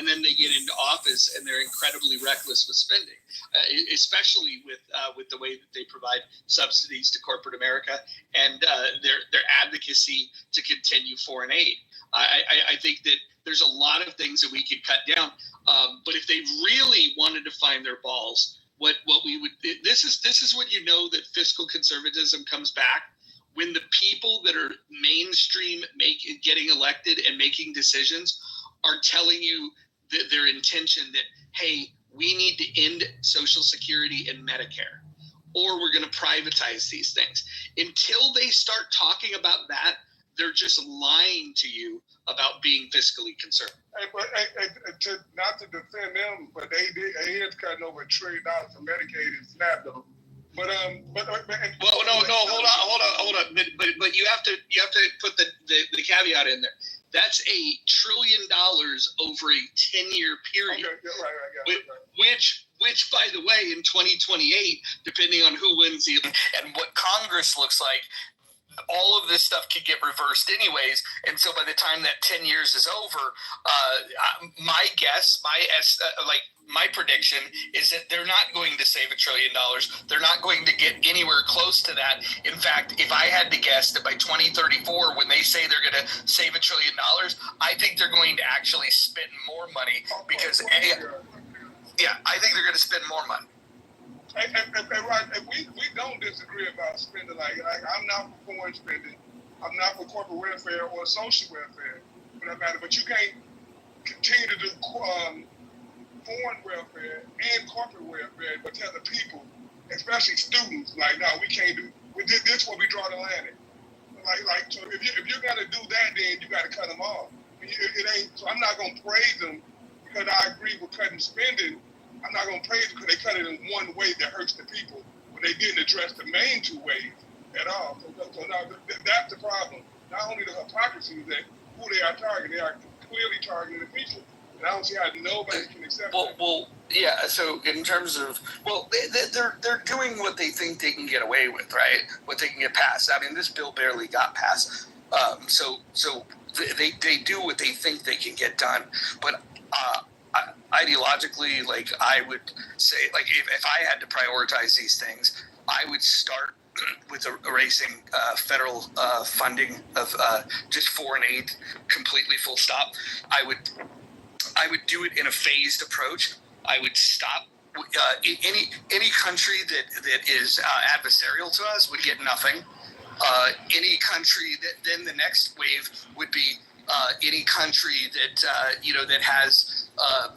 and then they get into office and they're incredibly reckless with spending, especially with the way that they provide subsidies to corporate America and their advocacy to continue foreign aid. I think that there's a lot of things that we could cut down, but if they really wanted to find their balls, what we would this is when you know that fiscal conservatism comes back, when the people that are mainstream getting elected and making decisions are telling you that their intention that, hey, we need to end Social Security and Medicare, or we're going to privatize these things. Until they start talking about that, they're just lying to you about being fiscally conservative. Not to defend them, but they is cutting over $1 trillion for Medicaid and SNAP though. But hold on. But you have to put the caveat in there. That's $1 trillion over a 10-year period. Okay, right. Which, by the way, in 2028, depending on who wins the and what Congress looks like, all of this stuff could get reversed anyways. And so by the time that 10 years is over, my guess, my prediction is that they're not going to save $1 trillion. They're not going to get anywhere close to that. In fact, if I had to guess that by 2034, when they say they're going to save $1 trillion, I think they're going to actually spend more money because, I think they're going to spend more money. And we don't disagree about spending. Like I'm not for foreign spending. I'm not for corporate welfare or social welfare, for that matter. But you can't continue to do foreign welfare and corporate welfare, but tell the people, especially students, like, no, we can't do. This is where we draw the line at. So if you're gonna do that, then you got to cut them off. It ain't. So I'm not gonna praise them because I agree with cutting spending. I'm not going to praise them because they cut it in one way that hurts the people when they didn't address the main two ways at all. So now that's the problem. Not only the hypocrisy is that who they are targeting, they are clearly targeting the people. And I don't see how nobody can accept that. Well, yeah. So in terms of, they're doing what they think they can get away with, right? What they can get past. I mean, this bill barely got passed. So they do what they think they can get done. But ideologically, I would say, if I had to prioritize these things, I would start with erasing federal funding of just foreign aid completely, full stop. I would do it in a phased approach. I would stop any country that is adversarial to us would get nothing. Any country then the next wave would be any country that that has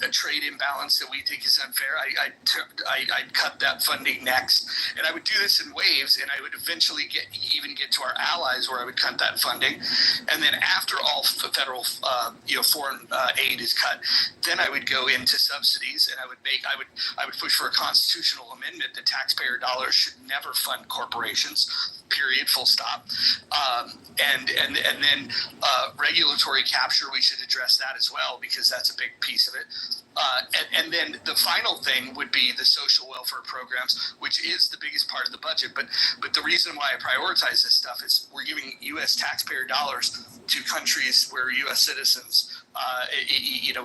a trade imbalance that we think is unfair. I'd cut that funding next, and I would do this in waves, and I would eventually get to our allies where I would cut that funding, and then after all federal foreign aid is cut, then I would go into subsidies, and I would push for a constitutional amendment that taxpayer dollars should never fund corporations. Period. Full stop. And then regulatory capture, we should address that as well because that's a big piece of it. And then the final thing would be the social welfare programs, which is the biggest part of the budget. But the reason why I prioritize this stuff is we're giving U.S. taxpayer dollars to countries where U.S. citizens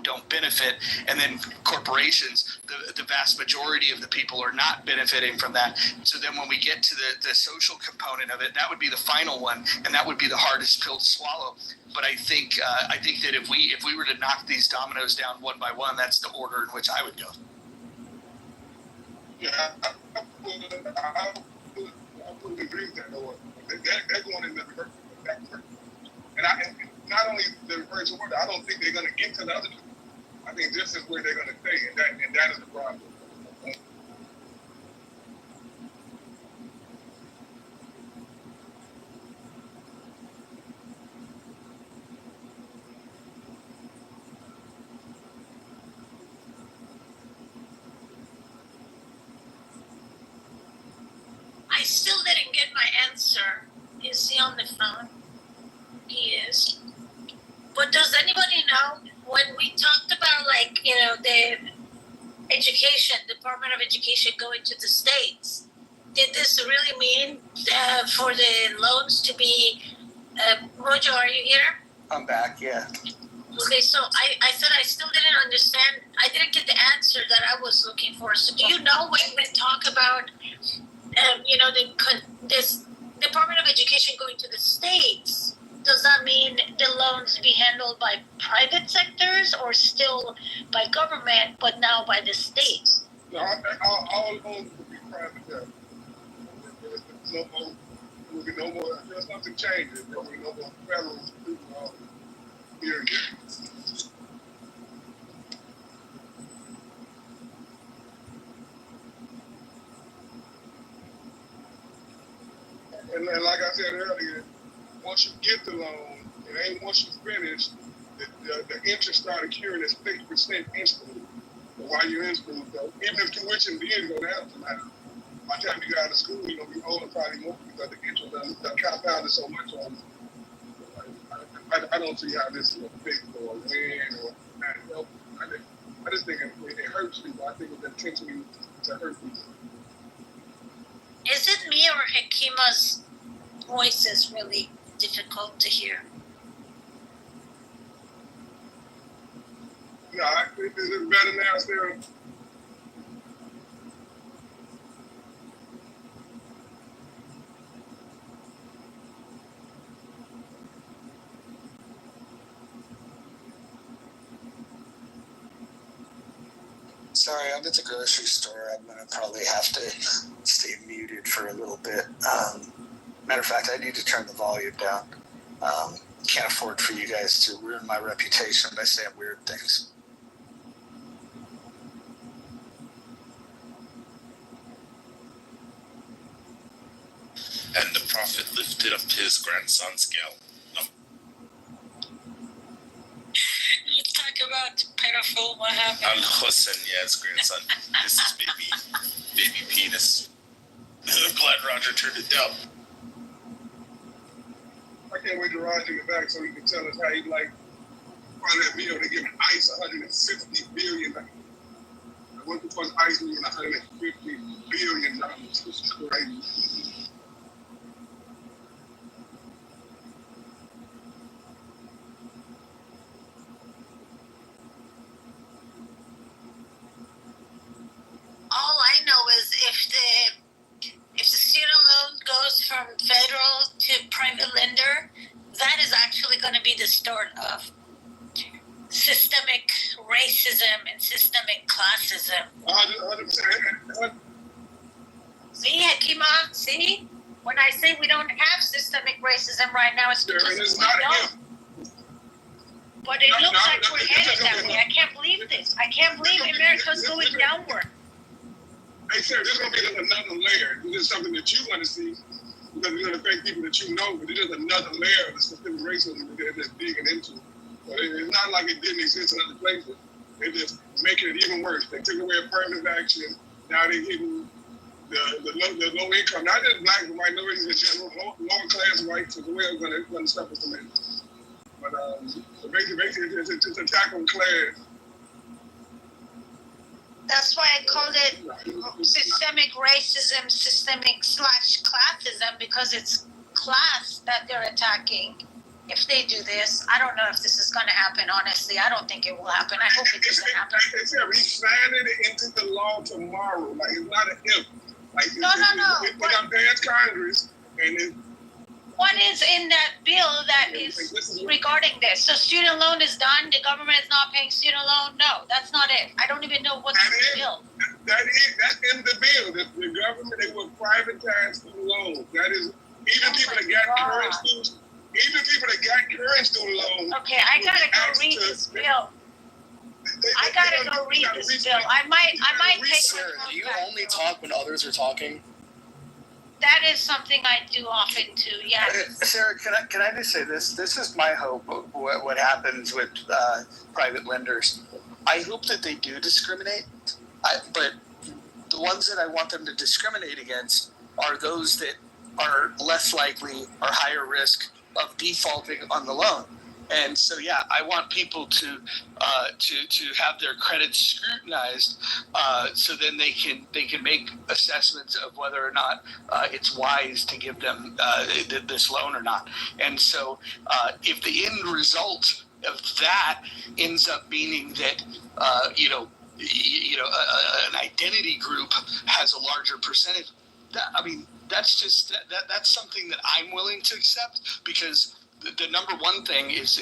don't benefit, and then corporations, the vast majority of the people are not benefiting from that. So then when we get to the social component of it, that would be the final one, and that would be the hardest pill to swallow. But I think that if we were to knock these dominoes down one by one, that's the order in which I would go. Yeah, I would agree with that. They're going in the reverse. And not only the reverse order, I don't think they're going to get to the other two. I think this is where they're going to stay, and that is the problem. I still didn't get my answer. Is he on the phone? He is. But does anybody know when we talked about the education, Department of Education going to the states, did this really mean for the loans to be, Mojo, are you here? I'm back, yeah. Okay, so I said I still didn't understand. I didn't get the answer that I was looking for. So do you know when we talk about, this Department of Education going to the states, does that mean the loans be handled by private sectors or still by government, but now by the states? No, all loans will be private debt. There will be no more, unless something changes, there will be no more federal student loans here again. And like I said earlier, once you get the loan, it ain't once you finish, the interest start accruing at 6% instantly. But while you're in school, though, even if tuition did go down tonight, by the time you got out of school, you're going to be owing probably more because the interest done compounded so much on you. I don't see how this is a fix or a win or not help. I just think it hurts people. I think it's intentionally to hurt people. Is it me or Hakima's voice is really difficult to hear? No, I think this is better now, Sarah. Sorry, I'm at the grocery store. I'm going to probably have to stay muted for a little bit. Matter of fact, I need to turn the volume down. Can't afford for you guys to ruin my reputation by saying weird things. And the prophet lifted up his grandson's scale. You talk about pedophile, what happened? Al-Hussein, yeah, his grandson. This is baby penis. I'm glad Roger turned it down. I can't wait to Roger get back so he can tell us how he like on that video they giving ICE $150 billion. What the fuck ICE doing $150 billion? This is crazy. All I know is if the student loan goes from federal to private lender, that is actually going to be the start of systemic racism and systemic classism. 100%. See, Hakima, see? When I say we don't have systemic racism right now, it's because we don't. But it looks like we're headed that way. I can't believe this. I can't believe America's going downward. Hey, sir, this is going to be another layer. This is something that you want to see because it's going to affect people that you know, but it's just another layer of the systemic racism that they're just digging into. But it's not like it didn't exist in other places. They're just making it even worse. They took away affirmative action. Now they're hitting the low income, not just black and minorities in general, lower class whites as well going to suffer from it. But so basically it's an attack on class. That's why I called it systemic racism, systemic / classism, because it's class that they're attacking. If they do this, I don't know if this is going to happen, honestly. I don't think it will happen. I hope it doesn't happen. He's signing it into the law tomorrow. Like, it's not an if. Like, No. It's going to pass Congress, and it's... What is in that bill that is regarding this? So student loan is done. The government is not paying student loan. No, that's not it. I don't even know what's in the bill. That's in the bill. The government, they will privatize student loans. That is, even people that got current student loans. Okay, I gotta go read this bill. I gotta go read this bill. I might take. Sarah, do you only talk when others are talking? That is something I do often too. Yeah. Sarah, can I just say this? This is my hope. What happens with private lenders? I hope that they do discriminate, but the ones that I want them to discriminate against are those that are less likely or higher risk of defaulting on the loan. And so, yeah, I want people to have their credit scrutinized, so then they can make assessments of whether or not it's wise to give them this loan or not. And so, if the end result that ends up meaning that an identity group has a larger percentage. That's just that's something that I'm willing to accept, because the number one thing is,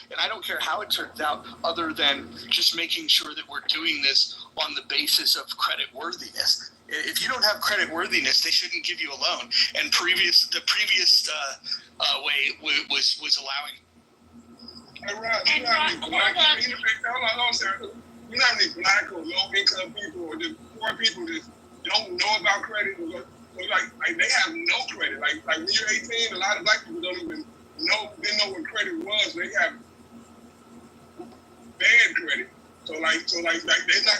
and I don't care how it turns out, other than just making sure that we're doing this on the basis of credit worthiness. If you don't have credit worthiness, they shouldn't give you a loan. And the previous way was allowing. Hey, Rob, you know how many black, hold on, Sarah. You know how many black or low-income people or just poor people just don't know about credit? So like they have no credit. Like when you're 18, a lot of black people didn't know what credit was. They have bad credit. So they're not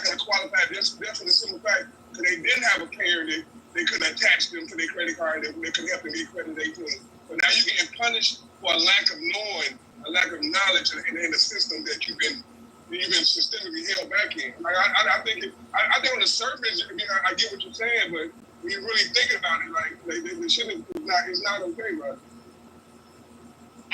gonna qualify just for the simple fact that they didn't have a parent that they could attach them to their credit card that could help them get credit they could. So now you're getting punished for a lack of knowing, a lack of knowledge in the system that you've been systemically held back in. Like I think on the surface, I get what you're saying, but when you're really thinking about it, like the shit is not okay, right?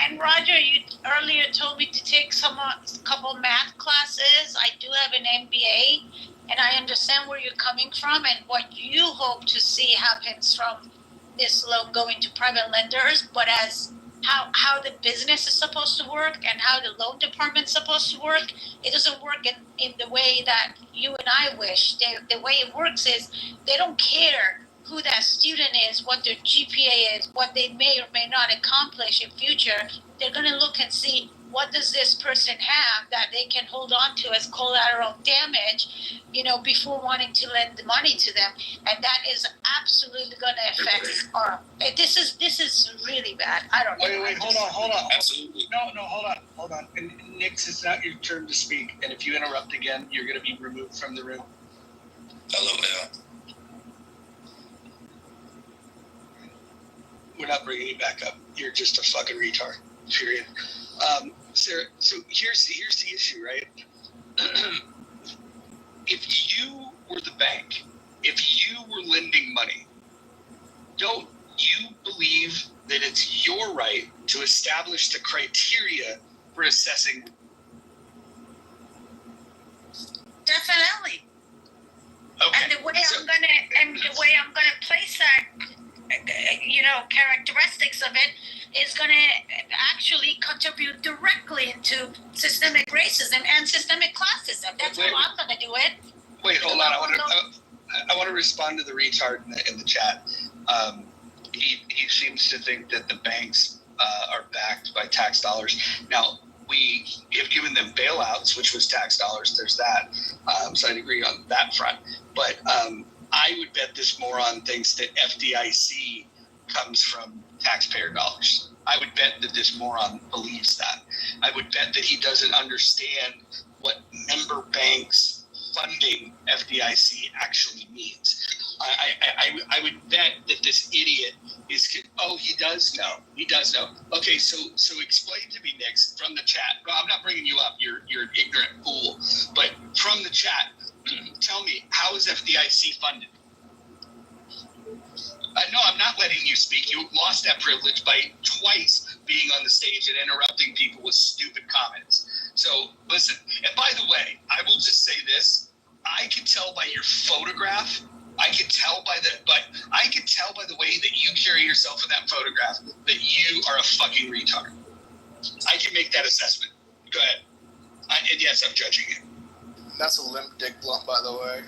And Roger, you earlier told me to take a couple math classes. I do have an MBA, and I understand where you're coming from and what you hope to see happens from this loan going to private lenders. But as how the business is supposed to work and how the loan department's supposed to work, it doesn't work in the way that you and I wish. The way it works is they don't care who that student is, what their GPA is, what they may or may not accomplish in future. They're going to look and see, what does this person have that they can hold on to as collateral damage, before wanting to lend the money to them. And that is absolutely going to affect this is really bad. I don't know. Wait, hold on. Absolutely. No, hold on. And Nix, it's not your turn to speak. And if you interrupt again, you're going to be removed from the room. LOL. We're not bringing you back up. You're just a fucking retard. Period. Sarah, so here's the issue, right? If you were the bank, if you were lending money, don't you believe that it's your right to establish the criteria for assessing? Definitely. Okay. And the way I'm gonna place that, characteristics of it is going to actually contribute directly into systemic racism and systemic classism. That's how I'm going to do it. Wait, hold on. I want to respond to the retard in the chat. He seems to think that the banks are backed by tax dollars. Now, we have given them bailouts, which was tax dollars. There's that. So I'd agree on that front. But I would bet this moron thinks that FDIC comes from taxpayer dollars. I would bet that this moron believes that. I would bet that he doesn't understand what member banks funding FDIC actually means. I would bet that this idiot is, he does know. He does know. Okay, so explain to me, Nix, from the chat. No, I'm not bringing you up. You're an ignorant fool. But from the chat, tell me, how is FDIC funded? No, I'm not letting you speak. You lost that privilege by twice being on the stage and interrupting people with stupid comments. So listen, and by the way, I will just say this. I can tell by your photograph. I can tell by the way that you carry yourself in that photograph that you are a fucking retard. I can make that assessment. Go ahead. And yes, I'm judging you. That's a limp dick blunt, by the way.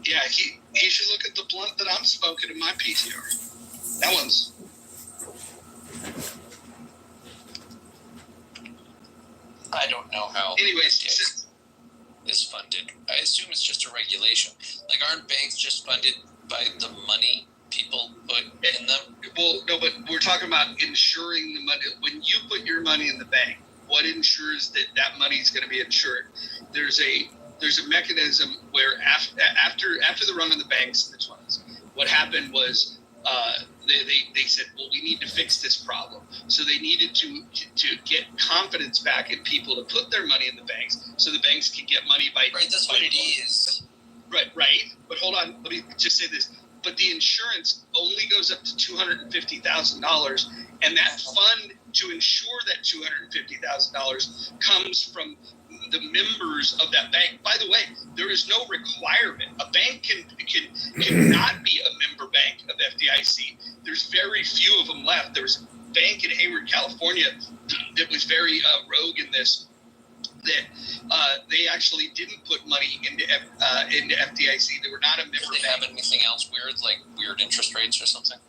Yeah, he should look at the blunt that I'm smoking in my PTR. That one's... I don't know how. Anyways, is funded. I assume it's just a regulation. Like, aren't banks just funded by the money people put in them? Well, no, but we're talking about insuring the money. When you put your money in the bank, what ensures that money is going to be insured? There's a mechanism where after the run on the banks, what happened was they said, well, we need to fix this problem. So they needed to get confidence back in people to put their money in the banks, so the banks can get money by right. That's what it is. Right. But hold on, let me just say this. But the insurance only goes up to $250,000, and that fund to ensure that $250,000 comes from the members of that bank. By the way, there is no requirement. A bank cannot be a member bank of FDIC. There's very few of them left. There was a bank in Hayward, California that was very rogue in this, that they actually didn't put money into FDIC. They were not a member Did they bank. have anything else weird, like weird interest rates or something?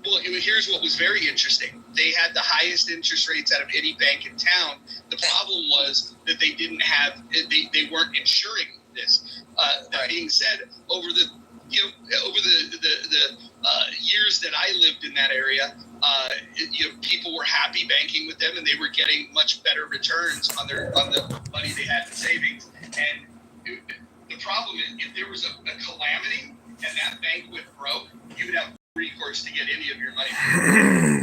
Well, here's what was very interesting. They had the highest interest rates out of any bank in town. The problem was that they didn't have, they weren't insuring this. That being said, over the years that I lived in that area, people were happy banking with them, and they were getting much better returns on the money they had in savings. And the problem is, if there was a calamity and that bank went broke, you would have recourse to get any of your money.